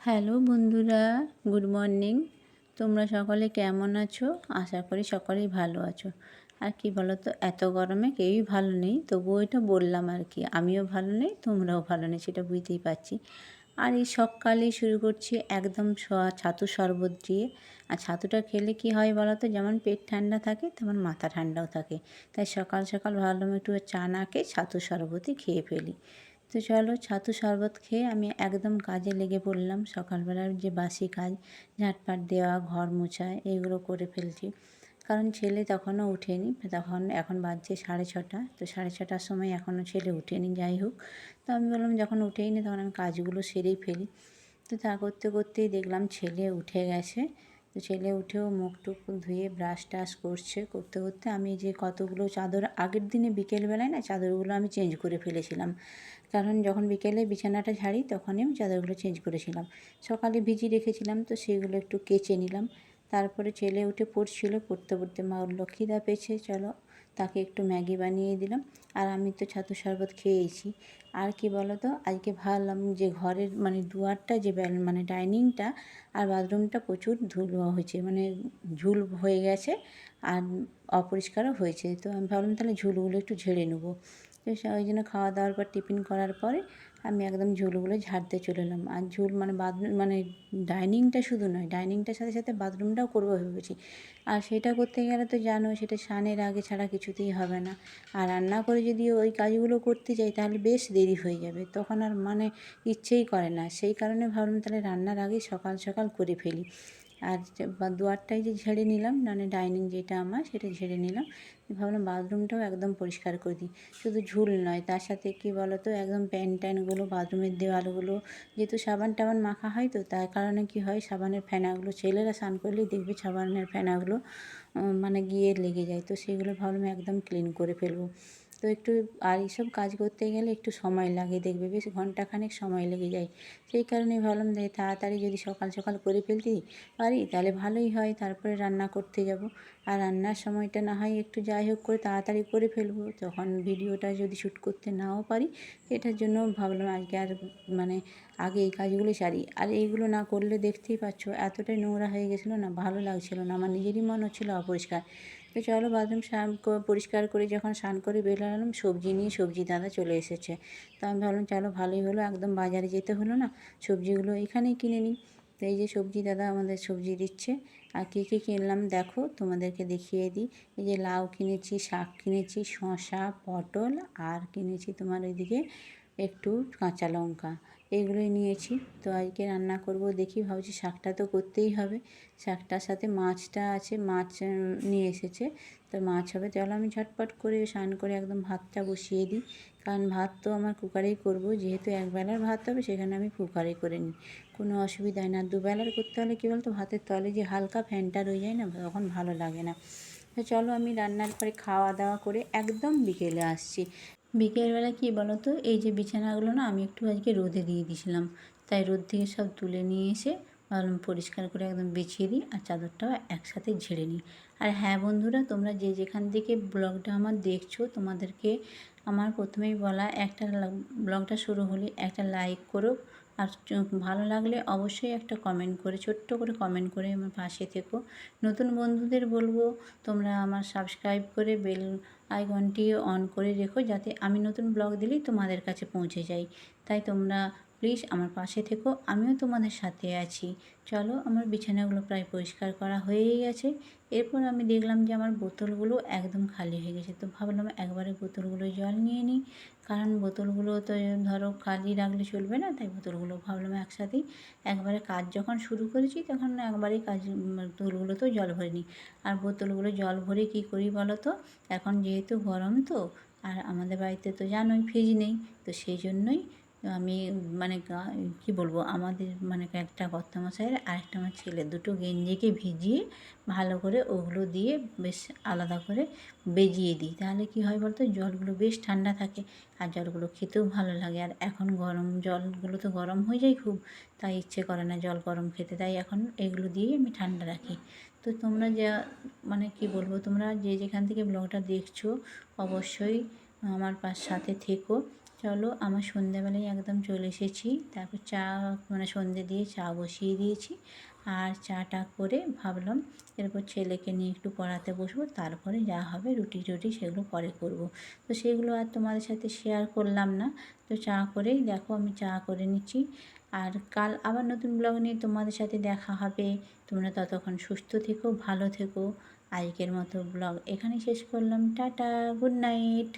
Hello বন্ধুরা, good morning. তোমরা সকলে কেমন আছো? আশা করি সকলেই ভালো আছো। আর কি বলো তো, এত গরমে কেউই ভালো নেই, তবুও এটা বললাম আর কি। আমিও ভালো নেই, তোমরাও ভালো নেই, সেটা বুঝতেই পারছি। আর এই সকালেই শুরু করছি একদম ছাতু শরবত দিয়ে। আর ছাতুটা খেলে কি হয় বলো তো, যেমন পেট ঠান্ডা থাকে তেমন মাথা ঠান্ডাও থাকে। তাই সকাল সকাল ভাবলাম একটু চা না খেয়ে ছাতু শরবতই খেয়ে ফেলি। তো চলো, ছাতু শরবত খেয়ে আমি একদম কাজে লেগে পড়লাম। সকালবেলার যে বাসি কাজ, ঝাঁটপাট দেওয়া, ঘর মোছা, এইগুলো করে ফেলছি। কারণ ছেলে তখনও ওঠেনি, এখন বাজছে 6:30। তো 6:30টার সময় এখনও ছেলে ওঠেনি। যাই হোক, তো আমি বললাম যখন উঠেই নি তখন আমি কাজগুলো সেরেই ফেলি। তো তা করতে করতেই দেখলাম ছেলে উঠে গেছে। তো ছেলে উঠেও মুখ টুক ধুয়ে ব্রাশ টাশ করতে করতে আমি যে কতগুলো চাদর আগের দিনে বিকেলবেলায় না চাদরগুলো আমি চেঞ্জ করে ফেলেছিলাম। কারণ যখন বিকেলে বিছানাটা ঝাড়ি তখনই আমি চাদরগুলো চেঞ্জ করেছিলাম। সকালে ভিজিয়ে রেখেছিলাম, তো সেগুলো একটু কেচে নিলাম। তারপরে ছেলে উঠে পড়তে পড়তে মা বলল খিদা পেয়েছে, চলো তাকে একটু ম্যাগি বানিয়ে দিলাম। আর আমি তো ছাতু শরবত খেয়েছি। আর কি বলো তো, আজকে ভাবলাম যে ঘরের দুয়ারটা যে ডাইনিংটা আর বাথরুমটা প্রচুর ধুলো হয়েছে, ঝুল হয়ে গেছে আর অপরিষ্কারও হয়েছে। তো আমি ভাবলাম তাহলে ঝুলগুলো একটু ঝেড়ে নেবো। তো ওই জন্য খাওয়া দাওয়ার পর টিফিন করার পরে আমি একদম ঝুলগুলো ঝাড়তে চলে এলাম। আর ঝুল বাথরুম ডাইনিংটা শুধু নয়, ডাইনিংটার সাথে সাথে বাথরুমটাও করবো ভেবেছি। আর সেটা করতে গেলে তো জানো সেটা স্নানের আগে ছাড়া কিছুতেই হবে না। আর রান্না করে যদি ওই কাজগুলো করতে যাই তাহলে বেশ দেরি হয়ে যাবে, তখন আর ইচ্ছেই করে না। সেই কারণে ভাবলাম তাহলে রান্নার আগেই সকাল সকাল করে ফেলি। আর দুয়ারটাই যে ঝেড়ে নিলাম, ডাইনিং যেটা আমার সেটা ঝেড়ে নিলাম। ভাবলাম বাথরুমটাও একদম পরিষ্কার করে দিই। শুধু ঝুল নয়, তার সাথে কি বলো তো, একদম প্যান ট্যানগুলো, বাথরুমের দেওয়ালগুলো, যেহেতু সাবান টাবান মাখা হয়, তো তার কারণে কি হয় সাবানের ফেনাগুলো, ছেলেরা স্নান করলেই দেখবে সাবানের ফেনাগুলো গিয়ে লেগে যায়। তো সেগুলো ভাবলাম একদম ক্লিন করে ফেলবো। তো একটু, আর এইসব কাজ করতে গেলে একটু সময় লাগে, দেখবে বেশ ঘন্টাখানেক সময় লেগে যায়। সেই কারণেই ভাবলাম যে তাড়াতাড়ি যদি সকাল সকাল করে ফেলতে পারি তাহলে ভালোই হয়, তারপরে রান্না করতে যাব। আর রান্নার সময়টা না হয় একটু যাই হোক করে তাড়াতাড়ি করে ফেলবো, তখন ভিডিওটা যদি শ্যুট করতে নাও পারি। এটার জন্য ভাবলাম আজকে আর আগে এই কাজগুলো সারি। আর এইগুলো না করলে দেখতেই পাচ্ছ এতটাই নোংরা হয়ে গেছিলো না, ভালো লাগছিলো না, আমার নিজেরই মনে হচ্ছিলো অপরিষ্কার। তো চলো, বাথরুম পরিষ্কার করে যখন স্নান করে বেরোলাম, সবজি নিয়ে সবজি দাদা চলে এসেছে। তো আমি ভাবলাম চলো ভালোই হলো, একদম বাজারে যেতে হলো না, সবজিগুলো এখানেই কিনে নিই। তো এই যে সবজি দাদা আমাদের সবজি দিচ্ছে। আর কী কী কিনলাম দেখো, তোমাদেরকে দেখিয়ে দিই। এই যে লাউ কিনেছি, শাক কিনেছি, শসা, পটল, আর কিনেছি তোমার ওইদিকে একটু কাঁচা লঙ্কা, এগুলোই নিয়েছি। তো আজকে রান্না করব, দেখি ভাবছি শাকটা তো করতেই হবে। শাকটার সাথে মাছটা আছে, মাছ নিয়ে এসেছে, তো মাছ হবে। চলো আমি ঝটপট করে স্নান করে একদম ভাতটা বসিয়ে দিই। কারণ ভাত তো আমার কুকারেই করব, যেহেতু একবেলার ভাত হবে সেখানে আমি কুকারে করে নিই, কোনো অসুবিধা হয় না। দুবেলার করতে হলে কী বলতো, ভাতের তলে যে হালকা ফ্যানটা রয়ে যায় না, তখন ভালো লাগে না। তো চলো আমি রান্নার পরে খাওয়া দাওয়া করে একদম বিকেলে আসছি। বিকেলবেলা কী বলো তো, এই যে বিছানাগুলো না আমি একটু আজকে রোদে দিয়ে দিয়েছিলাম, তাই রোদ থেকে সব তুলে নিয়ে এসে ভাবলাম পরিষ্কার করে একদম বিছিয়ে দিই আর চাদরটাও একসাথে ঝেড়ে নিই। আর হ্যাঁ বন্ধুরা, তোমরা যে যেখান থেকে ব্লগটা আমার দেখছো, তোমাদেরকে আমার প্রথমেই বলা, ব্লগটা শুরু হলে একটা লাইক করো। আর ভালো লাগলে অবশ্যই একটা কমেন্ট করে, ছোট্ট করে কমেন্ট করে আমার পাশে থেকো। নতুন বন্ধুদের বলবো তোমরা আমার সাবস্ক্রাইব করে বেল আইকনটি অন করে রেখো, যাতে আমি নতুন ব্লগ দিলেই তোমাদের কাছে পৌঁছে যাই। তাই তোমরা প্লিজ আমার পাশে থেকো, আমিও তোমাদের সাথে আছি। চলো, আমার বিছানাগুলো প্রায় পরিষ্কার করা হয়েই গেছে। এরপর আমি দেখলাম যে আমার বোতলগুলো একদম খালি হয়ে গেছে, তো ভাবলাম একবারে বোতলগুলো জল নিয়ে নিই। কারণ বোতলগুলো তো ধরো খালি রাখলে চলবে না, তাই বোতলগুলো ভাবলাম একসাথেই একবারে কাজ যখন শুরু করেছি তখন একবারেই বোতলগুলোতেও জল ভরে নিই। আর বোতলগুলো জল ভরে কী করি বলো তো, এখন যেহেতু গরম তো, আর আমাদের বাড়িতে তো জানোই ফ্রিজ নেই, তো সেই জন্যই আমি কী বলবো, আমাদের একটা কর্তামশাইয়ের আর একটা আমার ছেলে, দুটো গেঞ্জিকে ভিজিয়ে ভালো করে ওগুলো দিয়ে বেশ আলাদা করে বেজিয়ে দিই। তাহলে কী হয় বলতো, জলগুলো বেশ ঠান্ডা থাকে আর জলগুলো খেতেও ভালো লাগে। আর এখন গরম জলগুলো তো গরম হয়ে যায় খুব, তাই ইচ্ছে করে না জল গরম খেতে, তাই এখন এগুলো দিয়েই আমি ঠান্ডা রাখি। তো তোমরা যা কী বলবো, তোমরা যে যেখান থেকে ব্লগটা দেখছো অবশ্যই আমার সাথে থেকো। চলো আমার সন্ধ্যাবেলায় একদম চলে এসেছি। তারপর চা মানে সন্ধে দিয়ে চা বসিয়ে দিয়েছি। আর চাটা করে ভাবলাম এরপর ছেলেকে নিয়ে একটু পড়াতে বসবো, তারপরে যা হবে রুটি টুটি সেগুলো পরে করব। তো সেগুলো আর তোমাদের সাথে শেয়ার করলাম না। তো চা করেই দেখো আমি চা করে নিচ্ছি। আর কাল আবার নতুন ব্লগ নিয়ে তোমাদের সাথে দেখা হবে। তোমরা ততক্ষণ সুস্থ থেকো, ভালো থেকো। আজকের মতো ব্লগ এখানেই শেষ করলাম। Tata, good night.